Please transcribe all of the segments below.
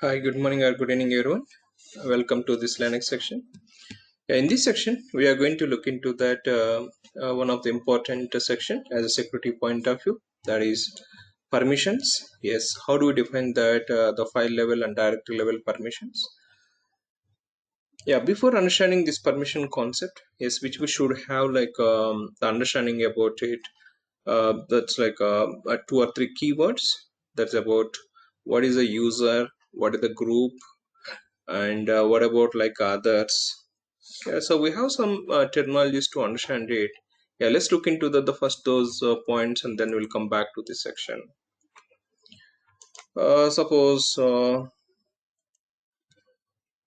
Hi, good morning or good evening, everyone. Welcome to this Linux section. In this section, we are going to look into that one of the important section as a security point of view, that is permissions. Yes, how do we define that the file level and directory level permissions? Yeah, before understanding this permission concept, yes, which we should have like the understanding about it. That's like two or three keywords. That's about what is a user, what is the group, and what about like others. Yeah, so we have some terminologies to understand it. Yeah, let's look into the first those points, and then we'll come back to this section. Suppose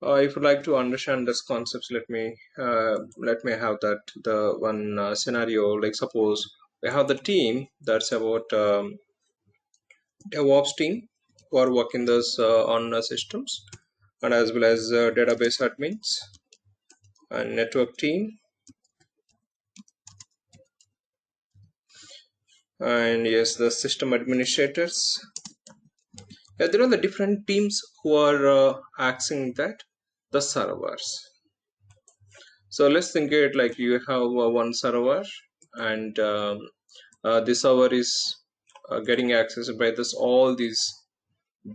if you'd like to understand this concepts, let me have that the one scenario. Like suppose we have the team that's about DevOps team who are working this on systems, and as well as database admins and network team, and yes, the system administrators. Yeah, there are the different teams who are accessing that the servers. So let's think it like you have one server, and the server is getting accessed by this all these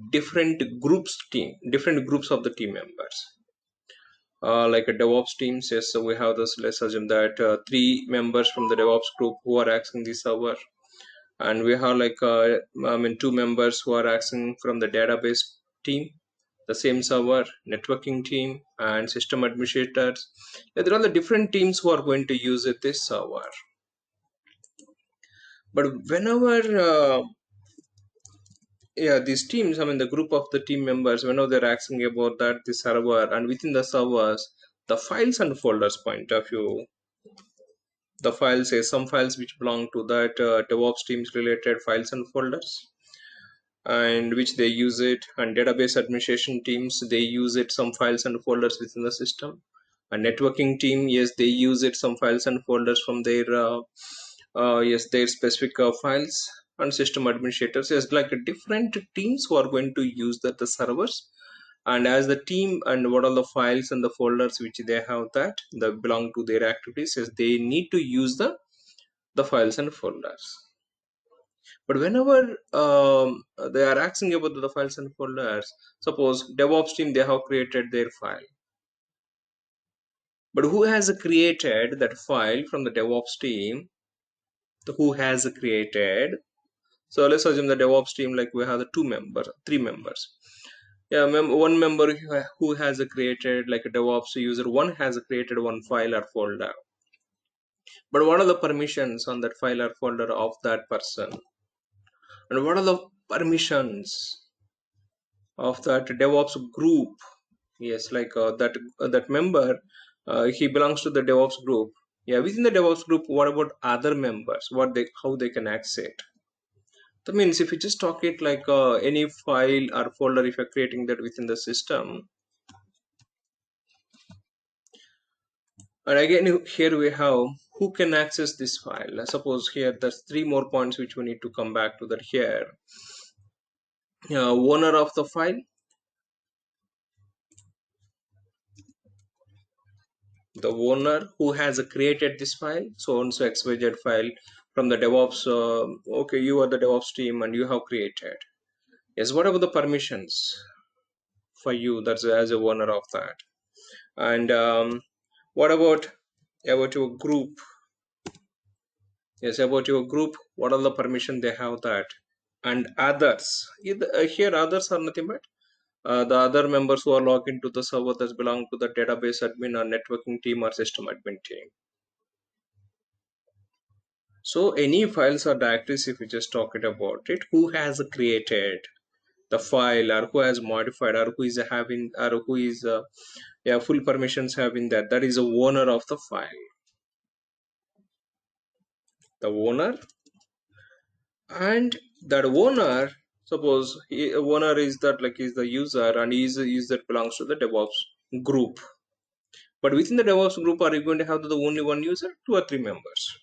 different groups of the team members. Like a DevOps team says, so we have this. Let's assume that three members from the DevOps group who are accessing the server, and we have like two members who are accessing from the database team, the same server, networking team, and system administrators. Yeah, there are the different teams who are going to use this server. But whenever yeah, these teams, the group of the team members, whenever they're asking about that the server, and within the servers, the files and folders point of view, the files say some files which belong to that DevOps teams related files and folders, and which they use it, and database administration teams, they use it some files and folders within the system. A networking team, yes, they use it some files and folders from their yes, their specific files. And system administrators, yes, like different teams who are going to use the servers, and as the team, and what are the files and the folders which they have that belong to their activities, yes, they need to use the files and folders. But whenever they are asking about the files and folders, suppose DevOps team, they have created their file. But who has created that file from the DevOps team? Who has created? So let's assume the DevOps team, like we have the three members. Yeah, one member who has created, like a DevOps user, one has created one file or folder. But what are the permissions on that file or folder of that person? And what are the permissions of that DevOps group? Yes, like that member, he belongs to the DevOps group. Yeah, within the DevOps group, what about other members? How they can access it? That means if you just talk it like any file or folder, if you're creating that within the system, and again here we have who can access this file. Suppose here there's three more points which we need to come back to that here. Owner of the file, the owner who has created this file, so and so xyz file from the DevOps. Okay, you are the DevOps team and you have created. Yes, what about the permissions for you? That's as a owner of that. And what about your group? Yes, about your group. What are the permission they have that? And others. Here others are nothing but the other members who are logged into the server that belong to the database admin or networking team or system admin team. So any files or directories, if we just talk it about it, who has created the file, or who has modified, or who is having, or who is yeah, full permissions having that is a owner of the file. The owner, and that owner, suppose owner is that like is the user, and is that belongs to the DevOps group. But within the DevOps group, are you going to have the only one user, two or three members?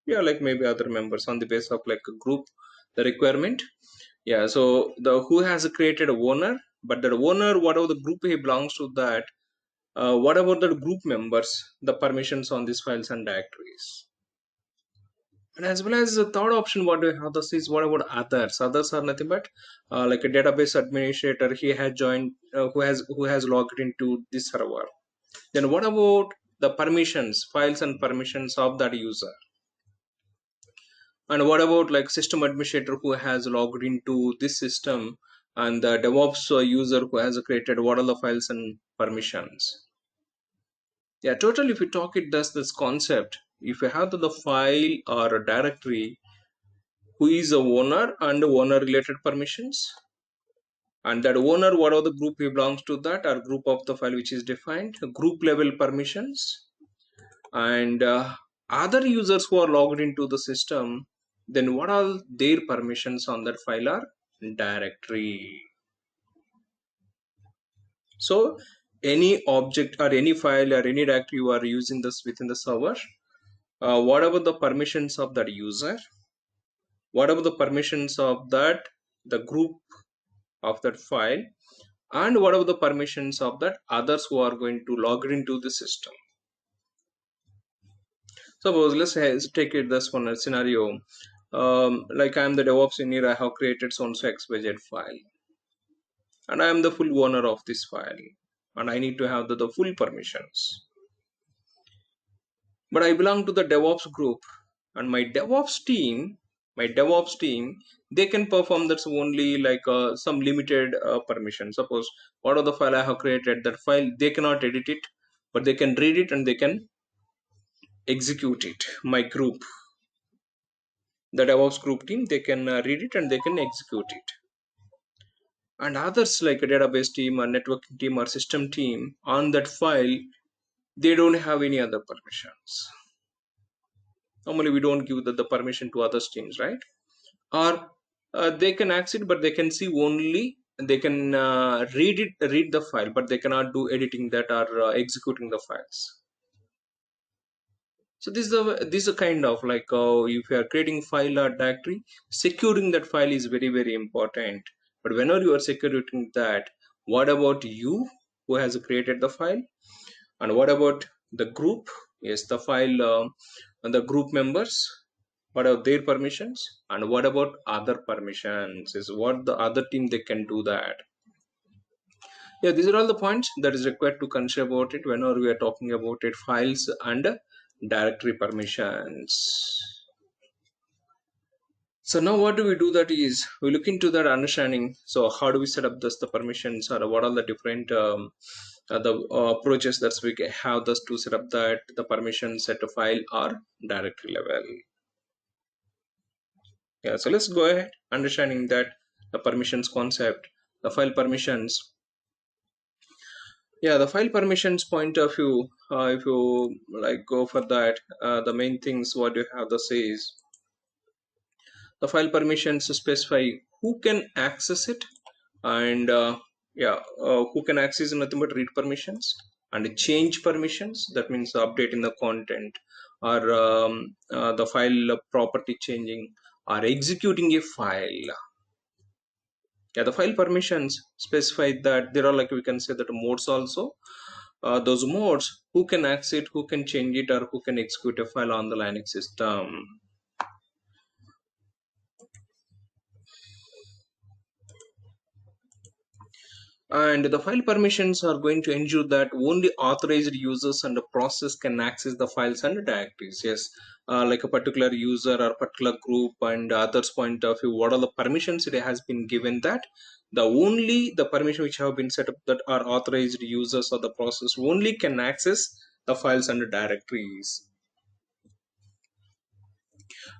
Yeah, like maybe other members on the basis of like a group, the requirement. Yeah, so the who has created a owner, but the owner, whatever the group he belongs to, that what about the group members, the permissions on these files and directories. And as well as the third option, what we have this is what about others. Others are nothing but like a database administrator. He has joined, who has logged into this server. Then what about the permissions, files and permissions of that user? And what about like system administrator who has logged into this system, and the DevOps user who has created what are the files and permissions? Yeah, totally. If you talk it, does this concept. If you have the file or a directory, who is the owner and owner related permissions, and that owner, what are the group he belongs to, that or group of the file which is defined, group level permissions, and other users who are logged into the system, then what are their permissions on that file or directory. So any object or any file or any directory you are using this within the server, whatever the permissions of that user, whatever the permissions of that the group of that file, and whatever the permissions of that others who are going to log into the system. Suppose let's take it this one scenario. Like I am the DevOps engineer, I have created so and so XYZ file, and I am the full owner of this file, and I need to have the full permissions. But I belong to the DevOps group, and my DevOps team, they can perform that's only like some limited permission. Suppose what are the file I have created, that file they cannot edit it, but they can read it and they can execute it. My group, the DevOps group team, they can read it and they can execute it. And others like a database team or networking team or system team on that file, they don't have any other permissions. Normally we don't give the permission to other teams, right? Or they can access it, but they can see only, they can read the file, but they cannot do editing that or executing the files. So this is a kind of like if you are creating file or directory, securing that file is very very important. But whenever you are securing that, what about you who has created the file, and what about the group? Yes, the file and the group members, what are their permissions, and what about other permissions, is what the other team they can do that. Yeah, these are all the points that is required to consider about it whenever we are talking about it, files and directory permissions. So now what do we do, that is we look into that understanding. So how do we set up this the permissions, or what are the different the approaches that we can have this to set up that the permissions at a file or directory level. Yeah, so let's go ahead understanding that the permissions concept, the file permissions. Yeah, the file permissions point of view, if you like go for that, the main things what you have to say is the file permissions specify who can access it, and who can access nothing but read permissions and change permissions. That means updating the content, or the file property changing, or executing a file. Yeah, the file permissions specify that there are, like we can say that modes also. Those modes, who can access it, who can change it, or who can execute a file on the Linux system. And the file permissions are going to ensure that only authorized users and the process can access the files and directories. Yes, like a particular user or particular group and others point of view, what are the permissions it has been given, that the only the permission which have been set up that are authorized users or the process only can access the files and the directories.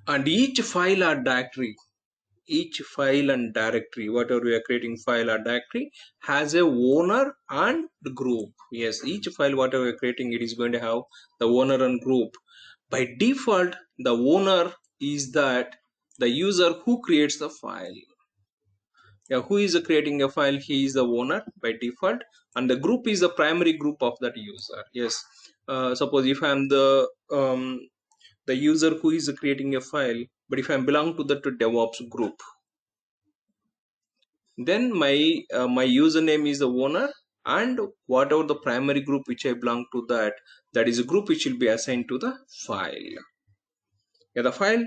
And each file and directory, whatever we are creating file or directory, has a owner and the group. Yes, each file whatever we are creating, it is going to have the owner and group. By default, the owner is that the user who creates the file. Yeah, who is creating a file, he is the owner by default, and the group is the primary group of that user. Yes, suppose if I am the user who is creating a file, but if I belong to the DevOps group, then my username is the owner, and whatever the primary group which I belong to, that is a group which will be assigned to the file. Yeah, the file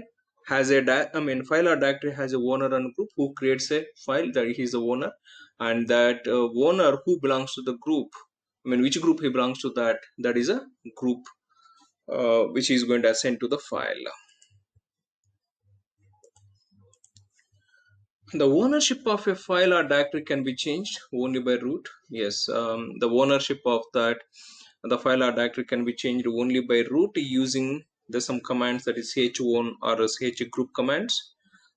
has a file or directory has a owner and group who creates a file, that he is the owner, and that owner who belongs to the group, which group he belongs to, that is a group which is going to assign to the file. The ownership of a file or directory can be changed only by root. Yes, the ownership of the file or directory can be changed only by root using some commands, that is chown or chgroup commands.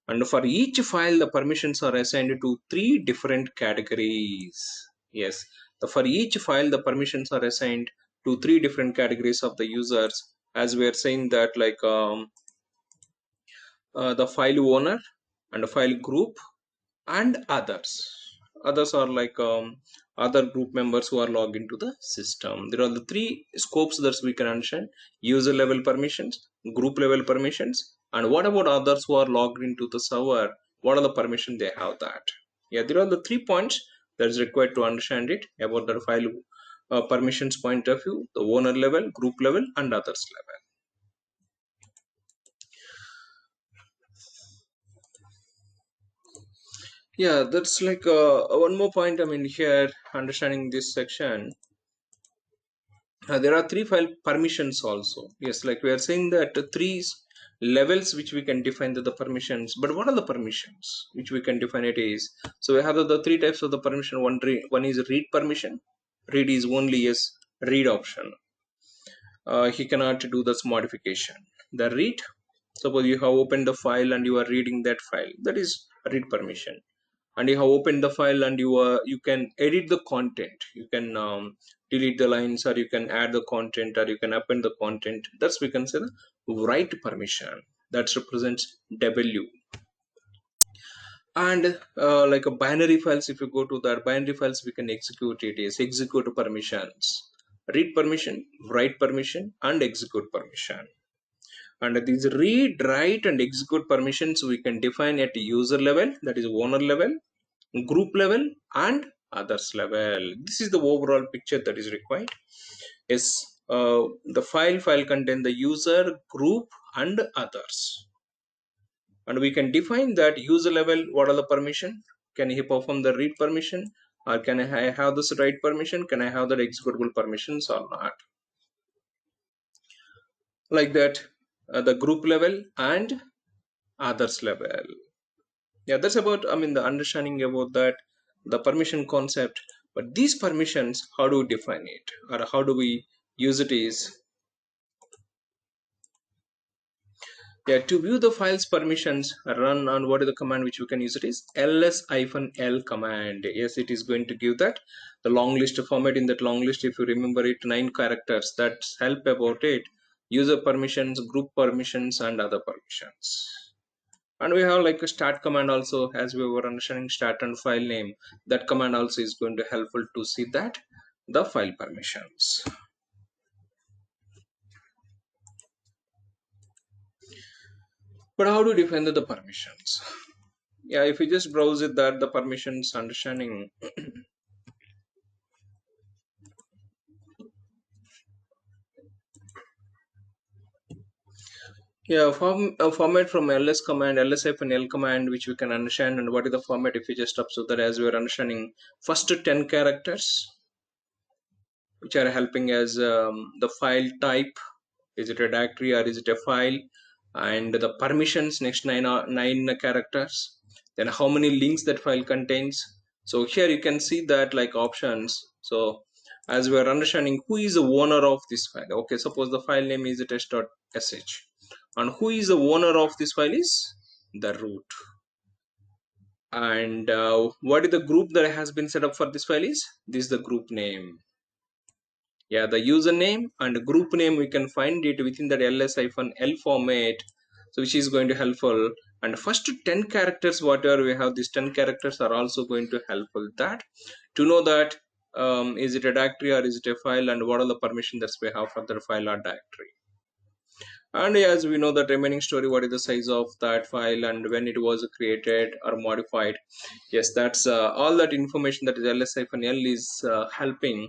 And for each file, the permissions are assigned to 3 different categories. Yes, for each file, the permissions are assigned to 3 different categories of the users, as we are saying that, like the file owner and the file group and others. Others are like other group members who are logged into the system. There are the 3 scopes that we can understand: user level permissions, group level permissions, and what about others who are logged into the server? What are the permissions they have? That, yeah, there are the 3 points that is required to understand it about the file permissions point of view: the owner level, group level, and others level. Yeah, that's like one more point. Here, understanding this section, there are 3 file permissions also. Yes, like we are saying that 3 levels which we can define the permissions. But what are the permissions which we can define it is? So we have the 3 types of the permission. One is read permission. Read is only yes, read option. He cannot do this modification. The read, suppose you have opened the file and you are reading that file, that is read permission. And you have opened the file and you can edit the content. You can delete the lines, or you can add the content, or you can append the content. That's we can say the write permission. That represents w. And like a binary files, if you go to that binary files, we can execute it is execute permissions: read permission, write permission, and execute permission. And these read, write, and execute permissions we can define at user level, that is owner level, group level, and others level. This is the overall picture that is required. Yes, the file contain the user, group, and others. And we can define that user level, what are the permission? Can he perform the read permission, or can I have this write permission? Can I have that executable permissions or not? Like that, the group level and others level. Yeah, that's about the understanding about that, the permission concept. But these permissions, how do we define it, or how do we use it is, yeah, to view the files permissions, run on what is the command which we can use it is ls-l command. Yes, it is going to give that the long list format. In that long list, if you remember it, 9 characters that help about it: user permissions, group permissions, and other permissions. And we have like a start command also, as we were understanding start and file name. That command also is going to helpful to see that the file permissions. But how to define the permissions? Yeah, if you just browse it, that the permissions understanding. Yeah, format from ls command, ls-l command, which we can understand. And what is the format? If you just observe that, as we are understanding, first 10 characters which are helping as the file type, is it a directory or is it a file, and the permissions, next 9 characters, then how many links that file contains. So here you can see that like options. So as we are understanding, who is the owner of this file? Okay, suppose the file name is test.sh, and who is the owner of this file is the root. And what is the group that has been set up for this file is this, the group name. Yeah, the username and group name, we can find it within that ls-l format, so which is going to helpful. And first 10 characters, whatever we have, these 10 characters are also going to helpful that to know that is it a directory or is it a file, and what are the permission that we have for the file or directory. And as we know that remaining story, what is the size of that file and when it was created or modified. Yes, that's all that information that is ls-l is helping.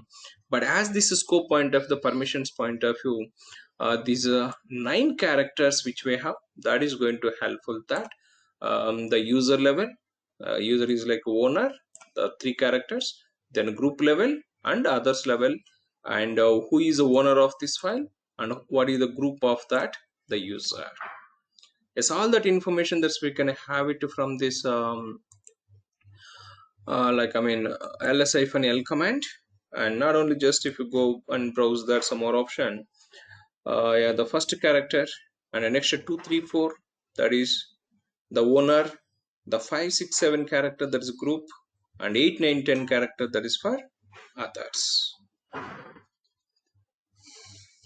But as this scope point of the permissions point of view, these 9 characters which we have, that is going to helpful that the user level, user is like owner, the 3 characters, then group level and others level, and who is the owner of this file and what is the group of that the user. Yes, all that information that we can have it from this like I mean ls-l command. And not only just if you go and browse there some more option, yeah, the first character and the next 2 3 4, that is the owner, the 5 6 7 character that is group, and 8 9 10 character that is for others.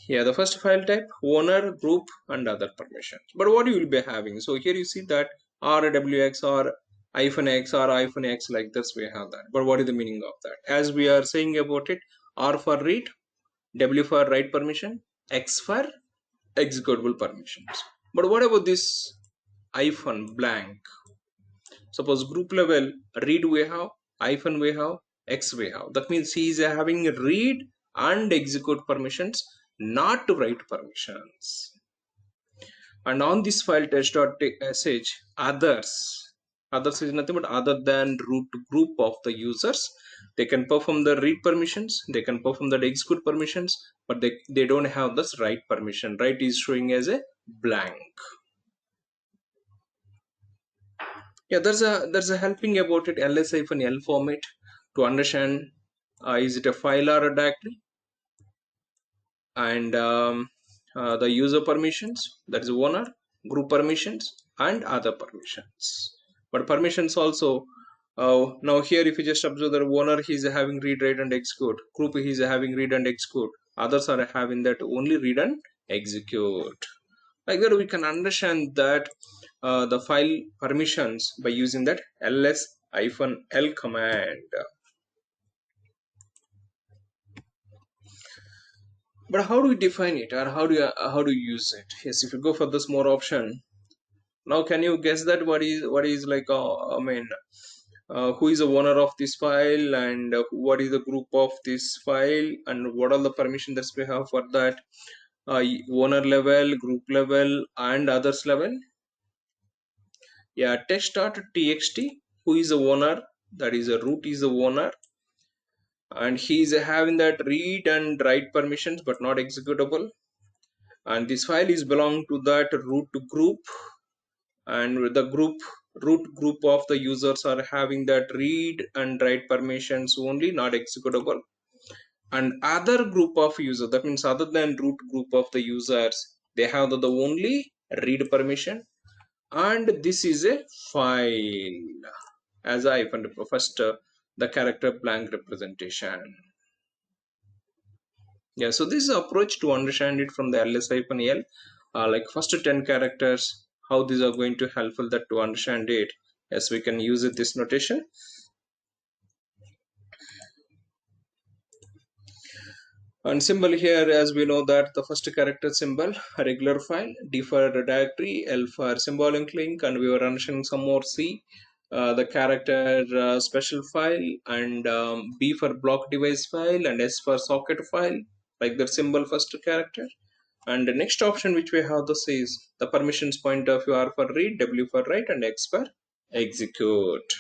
Yeah, the first file type owner, group and other permissions. But what you will be having, so here you see that rwx or -x or -x, like this we have that. But what is the meaning of that? As we are saying about it, r for read, w for write permission, x for executable permissions. But what about this hyphen blank? Suppose group level read we have, hyphen we have, x we have. That means he is having read and execute permissions, not to write permissions. And on this file test.sh, others is nothing but other than root group of the users. They can perform the read permissions, they can perform the execute permissions, but they don't have this write permission. Write is showing as a blank. Yeah, there's a helping about it ls-l format to understand is it a file or a directory, and the user permissions, that is owner, group permissions and other permissions. But permissions also, now here if you just observe the owner, he is having read, write and execute, group he is having read and execute, others are having that only read and execute. Like that we can understand that the file permissions by using that ls-l command. But how do we define it, or how do you use it? Yes, if you go for this more option, now can you guess that what is like who is the owner of this file, and what is the group of this file, and what are the permission that we have for that owner level, group level and others level? Yeah, test.txt, who is the owner, that is a root is the owner, and he is having that read and write permissions but not executable. And this file is belong to that root group, and the root group of the users are having that read and write permissions only, not executable. And other group of users, that means other than root group of the users, they have the only read permission, and this is a file as I found first the character blank representation. Yeah, so this is approach to understand it from the ls-l, like first 10 characters, how these are going to helpful that to understand it. Yes, we can use it this notation. And symbol here, as we know that the first character symbol, a regular file, D for directory, L for symbolic link, and we were understanding some more C, the character special file, and B for block device file, and S for socket file, like the symbol first character. And the next option which we have this is the permissions point of view, R for read, W for write, and X for execute.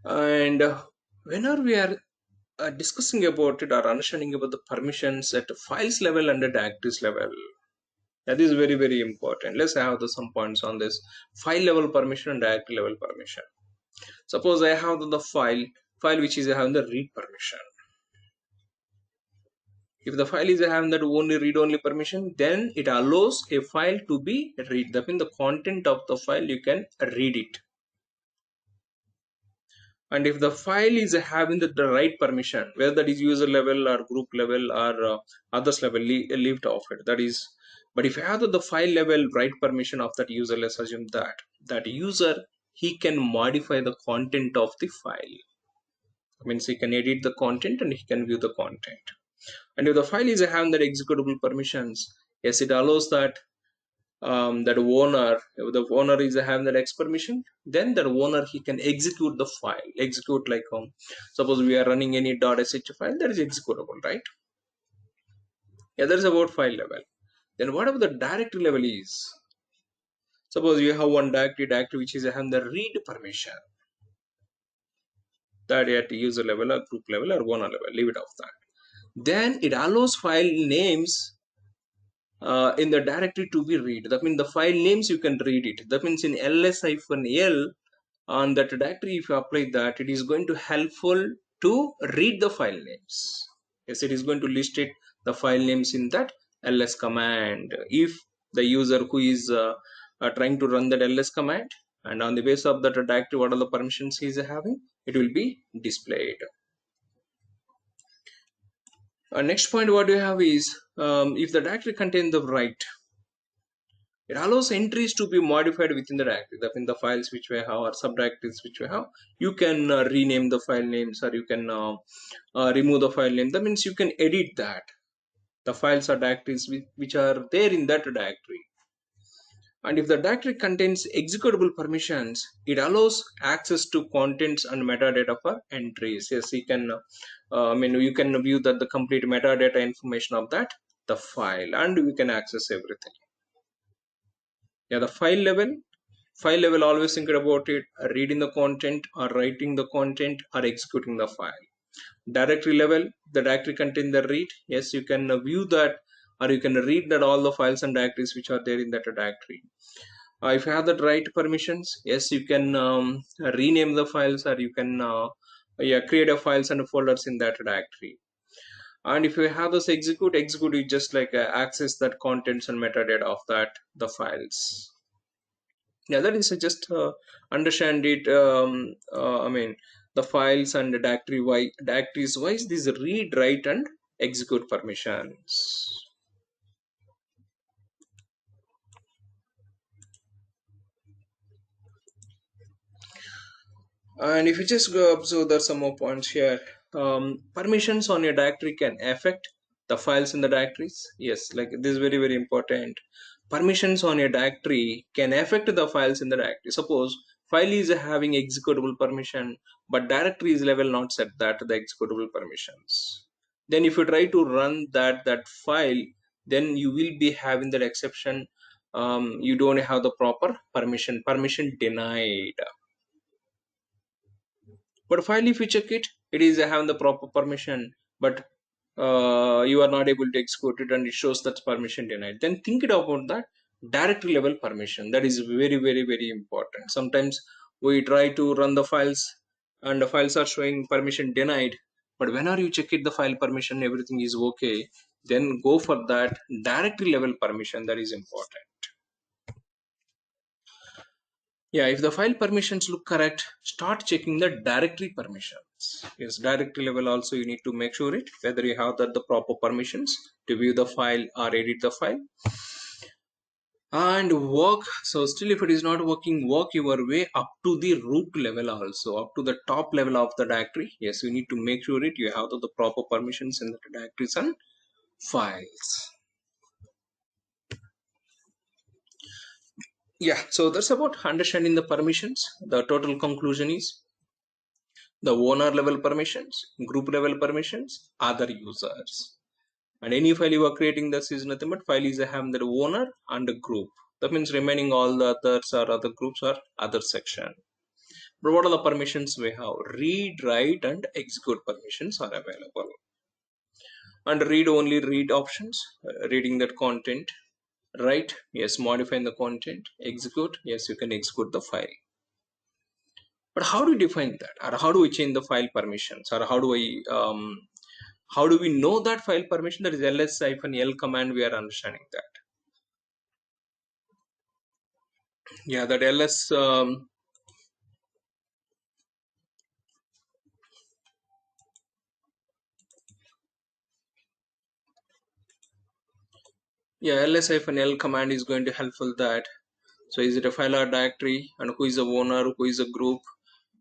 And whenever we are discussing about it or understanding about the permissions at files level and at directories level, that is very very important. Let's have some points on this file level permission and directory level permission. Suppose I have the file which is having the read permission. If the file is having that only read only permission, then it allows a file to be read. That means the content of the file you can read it. And if the file is having the right permission, whether that is user level or group level or others level, leave off it, that is. But if you have the file level right permission of that user, let's assume that user, he can modify the content of the file. That means he can edit the content and he can view the content. And if the file is having that executable permissions, yes, it allows that that owner, if the owner is having that X permission, then that owner, he can execute the file. Execute like suppose we are running any .sh file that is executable, right? Yeah, that's about file level. Then whatever the directory level is, suppose you have one directory which is having the read permission, that at user level or group level or owner level, leave it off that. Then it allows file names in the directory to be read. That means the file names you can read it. That means in ls-l on that directory, if you apply that, it is going to helpful to read the file names. Yes, it is going to list it the file names in that ls command. If the user who is trying to run that ls command, and on the basis of that directory, what are the permissions he is having, it will be displayed. Next point what you have is if the directory contains the write, it allows entries to be modified within the directory. That means the files which we have or subdirectories which we have, you can rename the file names, or you can remove the file name. That means you can edit that. The files or directories which are there in that directory. And if the directory contains executable permissions, it allows access to contents and metadata for entries. Yes, you can, you can view that the complete metadata information of that, the file, and you can access everything. Yeah, the file level always think about it, reading the content or writing the content or executing the file. Directory level, the directory contain the read. Yes, you can view that, or you can read that all the files and directories which are there in that directory. If you have the write permissions, yes, you can rename the files, or you can create a files and folders in that directory. And if you have this execute you just like access that contents and metadata of that the files. Yeah, that is just understand it. The files and the directories wise, these read, write, and execute permissions. And if you just go observe, there's some more points here. Permissions on your directory can affect the files in the directories. Yes, like this is very, very important. Permissions on your directory can affect the files in the directory. Suppose file is having executable permission, but directory is level not set that the executable permissions. Then if you try to run that file, then you will be having that exception. You don't have the proper permission denied. But file, if you check it, it is having the proper permission, but you are not able to execute it, and it shows that permission denied. Then think it about that directory level permission. That is very, very, very important. Sometimes we try to run the files, and the files are showing permission denied, but whenever you check it, the file permission, everything is okay. Then go for that directory level permission. That is important. Yeah, if the file permissions look correct, start checking the directory permissions. Yes, directory level also you need to make sure it whether you have the proper permissions to view the file or edit the file. And work, so still if it is not working, work your way up to the root level also, up to the top level of the directory. Yes, you need to make sure it you have the proper permissions in the directories and files. Yeah, so that's about understanding the permissions. The total conclusion is the owner level permissions, group level permissions, other users. And any file you are creating, this is nothing but file is having the owner and a group. That means remaining all the others or other groups or other section. But what are the permissions we have? Read, write, and execute permissions are available. And read only read options, reading that content. Write, yes, modifying the content. Execute, yes, you can execute the file. But how do we define that, or how do we change the file permissions, or how do we know that file permission? That is ls-l command. We are understanding that. Yeah, that ls. Yeah, ls-l command is going to helpful that. So is it a file or directory, and who is the owner, who is a group,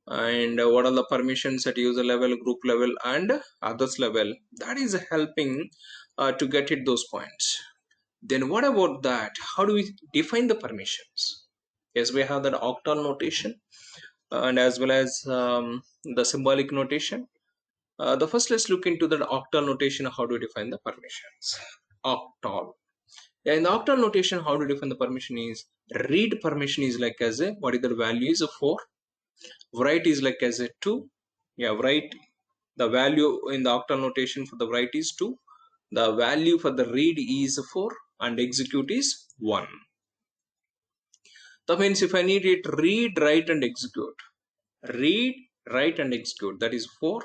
and what are the permissions at user level, group level, and others level. That is helping to get it those points. Then what about that? How do we define the permissions? Yes, we have that octal notation and as well as the symbolic notation. The first, let's look into the octal notation. How do we define the permissions? Octal. Yeah, in the octal notation, how to define the permission is read permission is like as a what is the value is a 4. Write is like as a 2. Yeah, write the value in the octal notation for the write is 2. The value for the read is 4 and execute is 1. That means if I need it read, write and execute. Read, write and execute, that is 4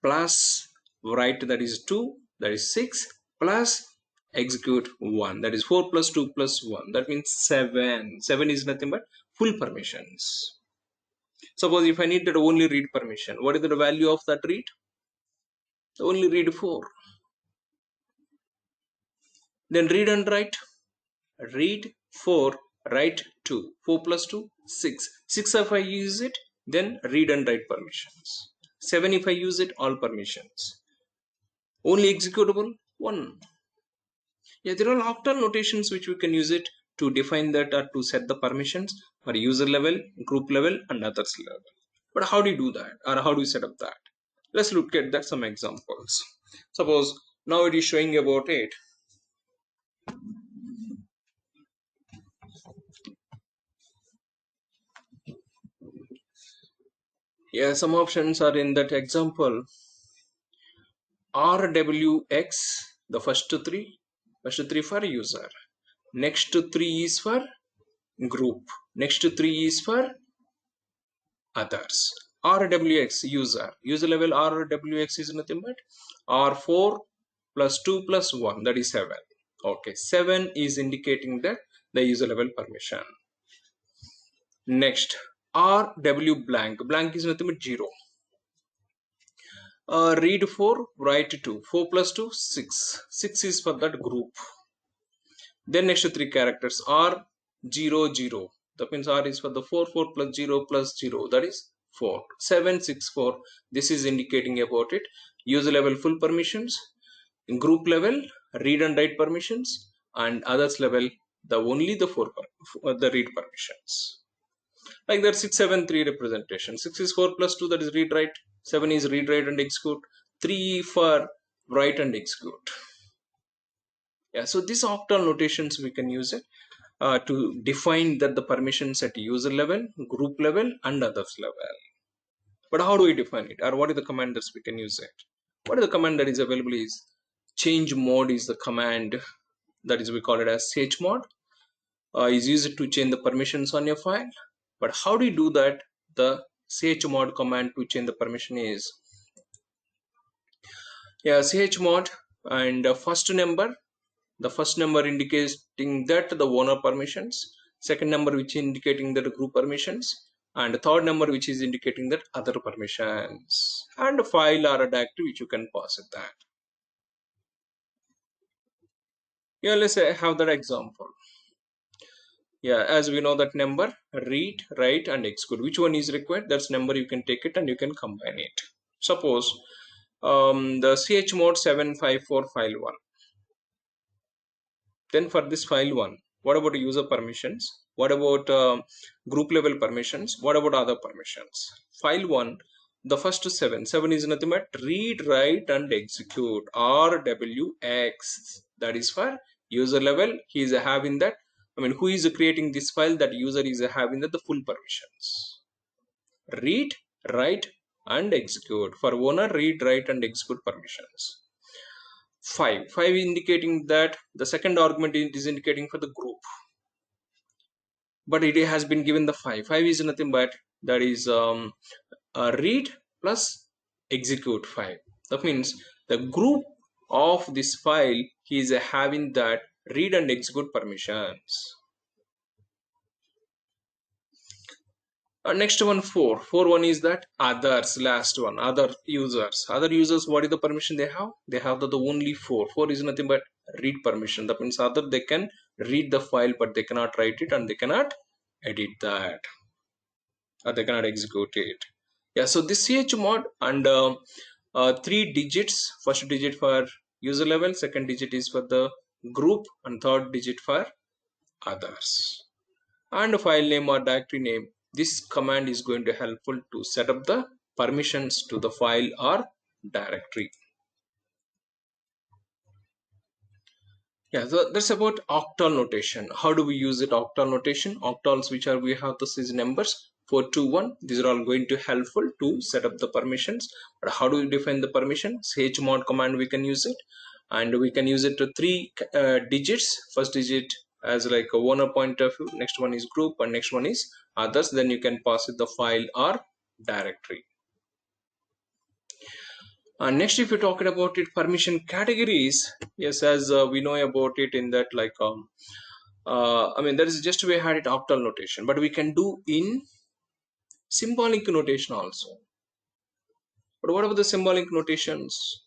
plus write, that is 2, that is 6 plus execute 1, that is 4 plus 2 plus 1, that means 7. 7 is nothing but full permissions. Suppose if I need that only read permission, what is the value of that read? Only read 4. Then read and write. Read 4, write 2. 4 plus 2, 6. 6 if I use it, then read and write permissions. 7 if I use it, all permissions. Only executable 1. Yeah, there are octal notations which we can use it to define that or to set the permissions for user level, group level, and others level. But how do you do that, or how do you set up that? Let's look at that some examples. Suppose now it is showing about it. Yeah, some options are in that example. RWX, the first three for user. Next 3 is for group. Next 3 is for others. RWX user level RWX is nothing but R4 plus 2 plus 1, that is 7. Okay, 7 is indicating that the user level permission. Next, RW blank is nothing but 0. Read 4, write 2. 4 plus 2, 6. 6 is for that group. Then next 3 characters R 0 0. That means R is for the 4 4 plus 0 plus 0, that is 4. 7 6 4. This is indicating about it. User level full permissions, group level read and write permissions, and others level the only the the read permissions. Like that 6 7 3 representation. 6 is 4 plus 2, that is read write. 7 is read write and execute. 3 for write and execute. Yeah, so these octal notations we can use it to define that the permissions at user level, group level, and others level. But how do we define it, or what is the command that we can use it? What is the command that is available is change mode is the command, that is we call it as chmod. Is used to change the permissions on your file. But how do you do that? The chmod command to change the permission is chmod and the first number indicating that the owner permissions, second number which is indicating that the group permissions, and the third number which is indicating that other permissions, and a file or a directory which you can pass it that. Yeah, let's have that example. Yeah, as we know that number, read, write, and execute. Which one is required? That's number, you can take it and you can combine it. Suppose the chmod 754 file 1. Then for this file 1, what about user permissions? What about group level permissions? What about other permissions? File 1, the first 7. 7 is nothing but read, write, and execute. RWX. That is for user level. He is having that. I mean, who is creating this file? That user is having that the full permissions. Read, write, and execute. For owner, read, write, and execute permissions. 5 indicating that the second argument is indicating for the group, but it has been given the 5 is nothing but that is read plus execute 5. That means the group of this file is having that read and execute permissions. Next one 4 one is that others, last one, other users. What is the permission they have? They have the only 4 is nothing but read permission. That means other they can read the file but they cannot write it and they cannot edit that. They cannot execute it. Yeah, so this chmod and 3 digits, first digit for user level, second digit is for the group, and third digit for others, and file name or directory name. This command is going to helpful to set up the permissions to the file or directory. Yeah, so that's about octal notation. How do we use it? Octal notation, octals, which are we have this is numbers 421. These are all going to helpful to set up the permissions. But how do we define the permission? Chmod command we can use it, and we can use it to 3 digits. First digit as like a owner point of view, next one is group, and next one is others. Then you can pass it the file or directory. Next, if you're talking about it, permission categories, yes, as we know about it in that like I mean, there is just we had it octal notation, but we can do in symbolic notation also. But what about the symbolic notations?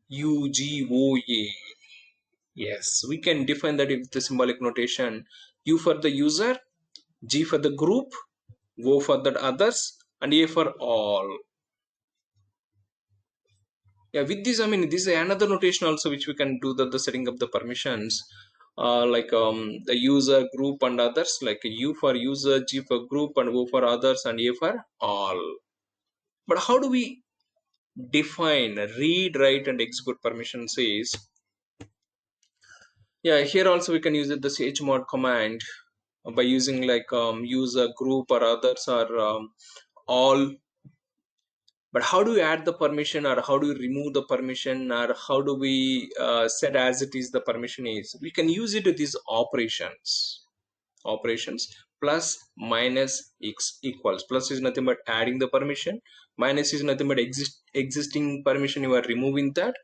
U, G, O, A. Yes, we can define that with the symbolic notation. U for the user, G for the group, O for the others, and A for all. Yeah, with this, I mean, this is another notation also which we can do the setting up the permissions. Like the user, group, and others, like U for user, G for group, and O for others, and A for all. But how do we define read, write, and execute permissions is, yeah, here also we can use it the chmod command by using like user, group, or others, or all. But how do we add the permission, or how do we remove the permission, or how do we set as it is the permission is? We can use it with these operations plus, minus, x equals. Plus is nothing but adding the permission, minus is nothing but existing permission, you are removing that,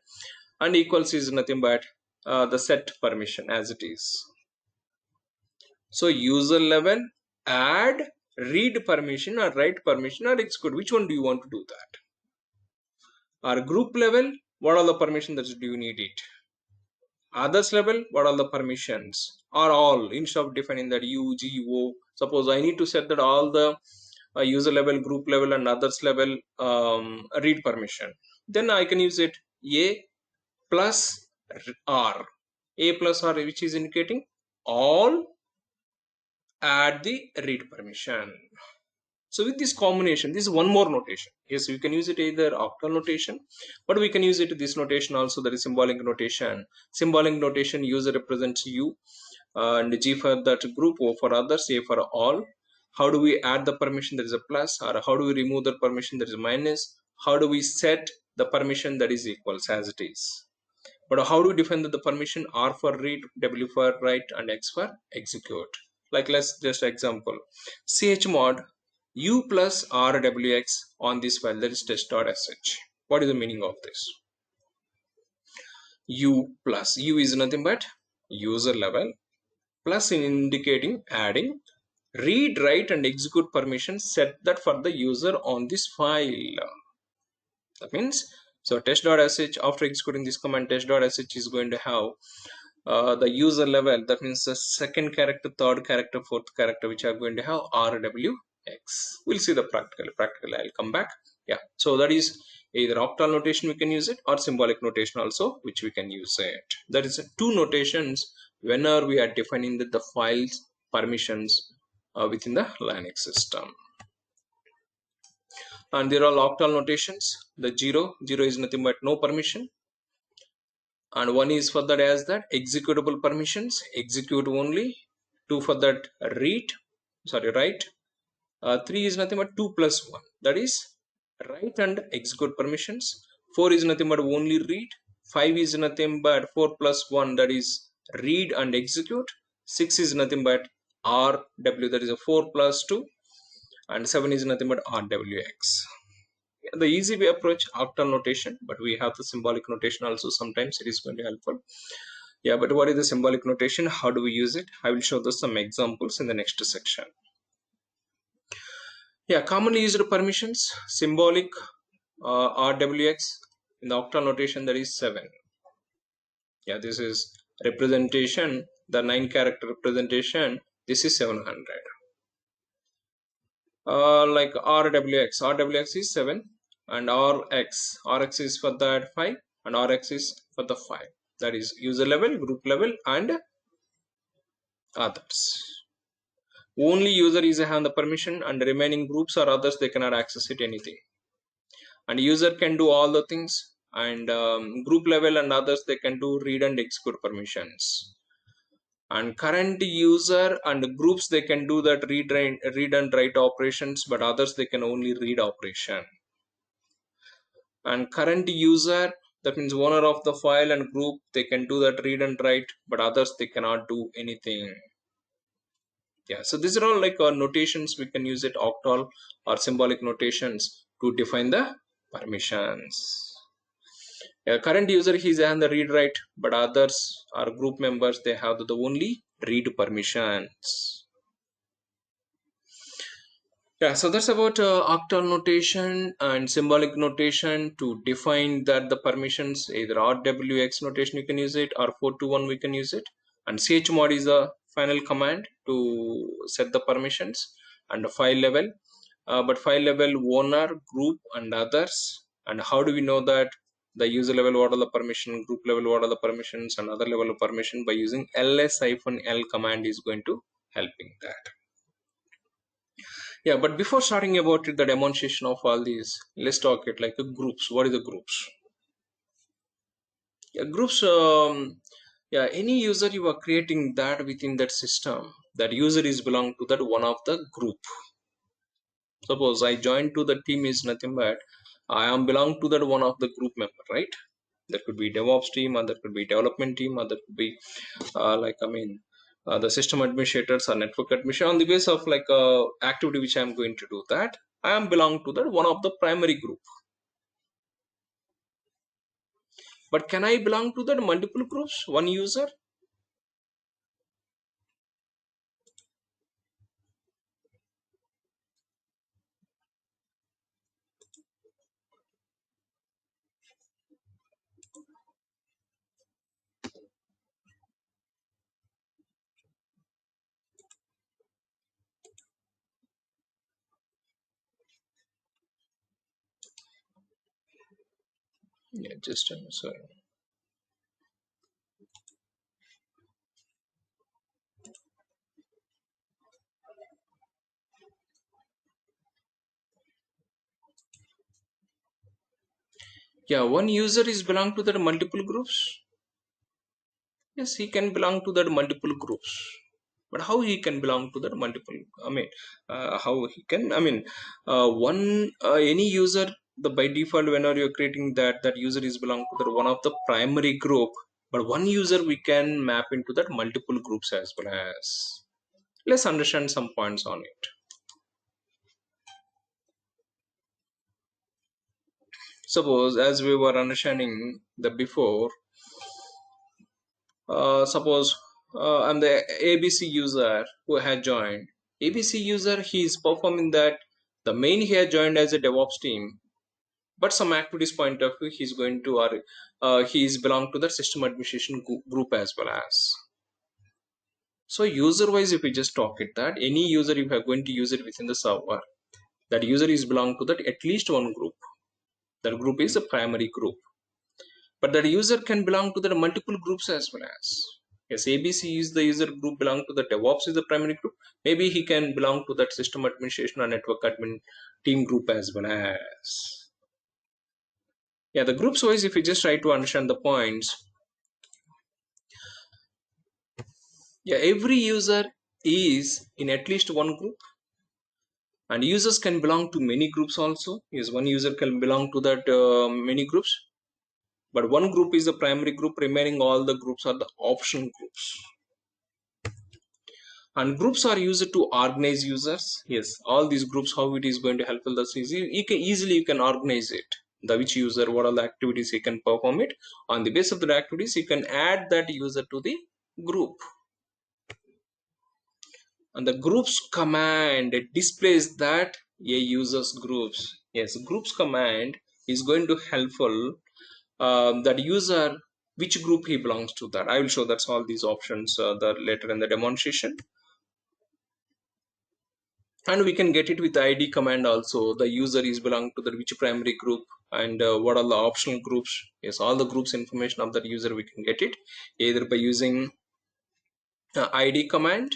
and equals is nothing but the set permission as it is. So user level, add read permission or write permission or execute. Which one do you want to do that? Or group level, what are the permissions that do you need it? Others level, what are the permissions? Or all, instead of defining that U, G, O. Suppose I need to set that all the user level, group level, and others level read permission. Then I can use it A plus R. A plus R, which is indicating all, add the read permission. So with this combination, this is one more notation. Yes, you can use it either octal notation, but we can use it this notation also, that is symbolic notation. Symbolic notation, user represents U, and G for that group, O for others, A for all. How do we add the permission? There is a plus. Or how do we remove the permission? There is a minus. How do we set the permission? That is equals as it is. But how do we define the permission? R for read, W for write, and X for execute. Like let's just example. Chmod U plus RWX on this file, that is test.sh. What is the meaning of this? U plus, U is nothing but user level, plus in indicating adding read, write, and execute permission set that for the user on this file. That means, so test.sh, after executing this command, test.sh is going to have the user level, that means the second character, third character, fourth character, which are going to have RWX. We'll see the practical I'll come back. Yeah, so that is either octal notation we can use it, or symbolic notation also which we can use it. That is two notations whenever we are defining the files permissions within the Linux system. And there are octal notations. The 0 is nothing but no permission, and 1 is for that as that executable permissions, execute only. 2 for that write. 3 is nothing but 2 plus 1, that is write and execute permissions. 4 is nothing but only read. 5 is nothing but 4 plus 1, that is read and execute. 6 is nothing but RW, that is a 4 plus 2, and 7 is nothing but RWX. The easy way approach octal notation, but we have the symbolic notation also. Sometimes it is going to helpful. Yeah, but what is the symbolic notation? How do we use it? I will show those some examples in the next section. Yeah, commonly used permissions, symbolic RWX. In the octal notation, there is 7. Yeah, this is representation, the 9 character representation. This is 700. like rwx is 7, and rx is for that 5, and rx is for the 5. That is user level, group level, and others. Only user is have the permission, and the remaining groups or others, they cannot access it anything. And user can do all the things, and group level and others, they can do read and execute permissions. And current user and groups, they can do that read and write operations, but others, they can only read operation. And current user, that means owner of the file and group, they can do that read and write, but others, they cannot do anything. Yeah, so these are all like notations. We can use it octal or symbolic notations to define the permissions. Current user, he's on the read write, but others are group members, they have the only read permissions. Yeah, so that's about octal notation and symbolic notation to define that the permissions, either RWX notation you can use it, or 421 we can use it, and chmod is the final command to set the permissions, and the file level, but file level owner, group, and others. And how do we know that the user level what are the permission, group level what are the permissions, and other level of permission? By using ls-l command is going to helping that. Yeah, but before starting about it, the demonstration of all these, let's talk it like a groups. What is the groups? Yeah, groups. Yeah, any user you are creating that within that system, that user is belong to that one of the group. Suppose I join to the team is nothing but I am belong to that one of the group member, right? That could be DevOps team, or that could be development team, or that could be the system administrators or network administration. On the basis of like activity which I am going to do, that I am belong to that one of the primary group. But can I belong to that multiple groups, one user? Yeah, just sorry. Yeah, one user is belong to that multiple groups. Yes, he can belong to that multiple groups. But how he can belong to that multiple? I mean, how he can? I mean, one any user, the by default whenever you're creating that user is belong to that one of the primary group. But one user we can map into that multiple groups as well as. Let's understand some points on it. Suppose as we were understanding the before, suppose I'm the ABC user who had joined. ABC user, he is performing that the main he had joined as a DevOps team, but some activities point of view he's going to, or he is belong to the system administration group as well as. So user wise, if we just talk it, that any user if you are going to use it within the server, that user is belong to that at least one group. That group is a primary group, but that user can belong to the multiple groups as well as. Yes, ABC is the user group belong to the DevOps is the primary group. Maybe he can belong to that system administration or network admin team group as well as. Yeah, the groups wise, if you just try to understand the points, yeah, every user is in at least one group, and users can belong to many groups also. Yes, one user can belong to that many groups, but one group is the primary group, remaining all the groups are the option groups. And groups are used to organize users. Yes, all these groups, how it is going to help us is you can easily you can organize it, the which user, what are the activities he can perform it. On the basis of the activities, you can add that user to the group, and the groups command displays that a user's groups. Yes, groups command is going to helpful that user which group he belongs to. That I will show that's all these options the later in the demonstration. And we can get it with id command also. The user is belong to the which primary group, and what are the optional groups. Yes, all the groups information of that user we can get it either by using id command.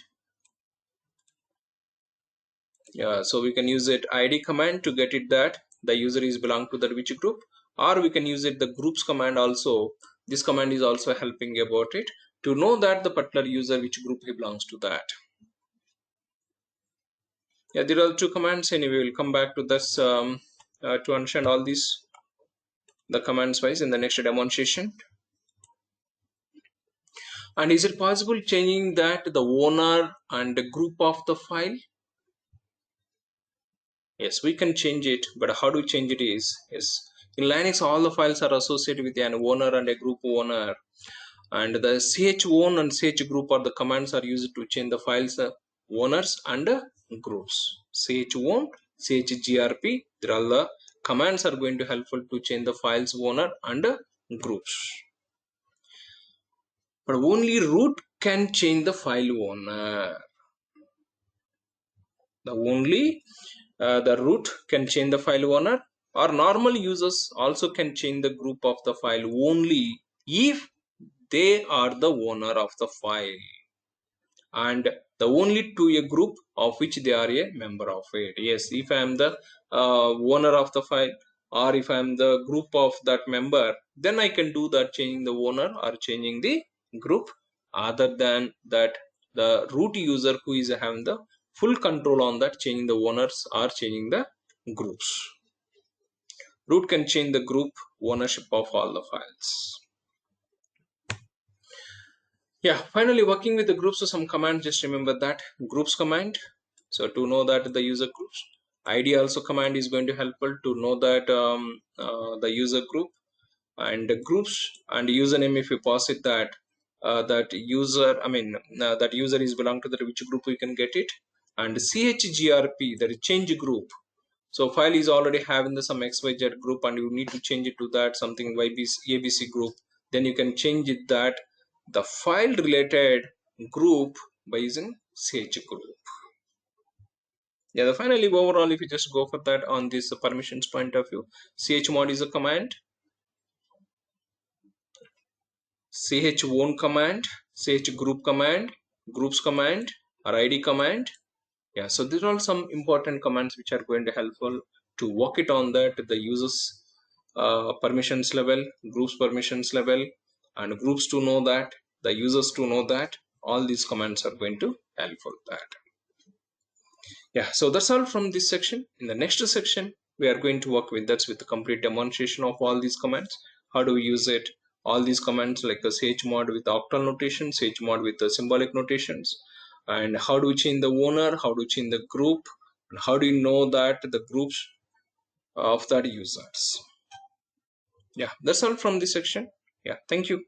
Yeah, so we can use it id command to get it that the user is belong to that which group, or we can use it the groups command also. This command is also helping about it to know that the particular user which group he belongs to that. Yeah, there are two commands. Anyway, we'll come back to this to understand all these the commands wise in the next demonstration. And is it possible changing that the owner and the group of the file? Yes, we can change it, but how do we change it is, yes, in Linux all the files are associated with an owner and a group owner, and the chown and chgroup are the commands are used to change the files owners and groups. Chown, chgrp, there are the commands are going to helpful to change the files owner and groups. But only root can change the file owner. The only the root can change the file owner, or normal users also can change the group of the file only if they are the owner of the file, and the only to a group of which they are a member of it. Yes, if I am the owner of the file, or if I am the group of that member, then I can do that changing the owner or changing the group. Other than that, the root user who is having the full control on that changing the owners or changing the groups. Root can change the group ownership of all the files. Yeah, finally working with the groups, so some command, just remember that groups command. So to know that the user groups, id also command is going to helpful to know that the user group and the groups, and username if you pass it that that user, I mean that user is belong to the which group we can get it, and chgrp, that is change group. So file is already having the some xyz group and you need to change it to that something abc group, then you can change it that the file related group by using ch group. Yeah, the finally overall if you just go for that on this permissions point of view, chmod is a command, chown command, chgroup command, groups command, or id command. Yeah, so these are all some important commands which are going to helpful to work it on that the users permissions level, groups permissions level, and groups to know that, the users to know that. All these commands are going to helpful that. Yeah, so that's all from this section. In the next section we are going to work with that's with the complete demonstration of all these commands. How do we use it, all these commands like a chmod with octal notation, chmod with the symbolic notations, and how do we change the owner, how do we change the group, and how do you know that the groups of that users. Yeah, that's all from this section. Yeah, thank you.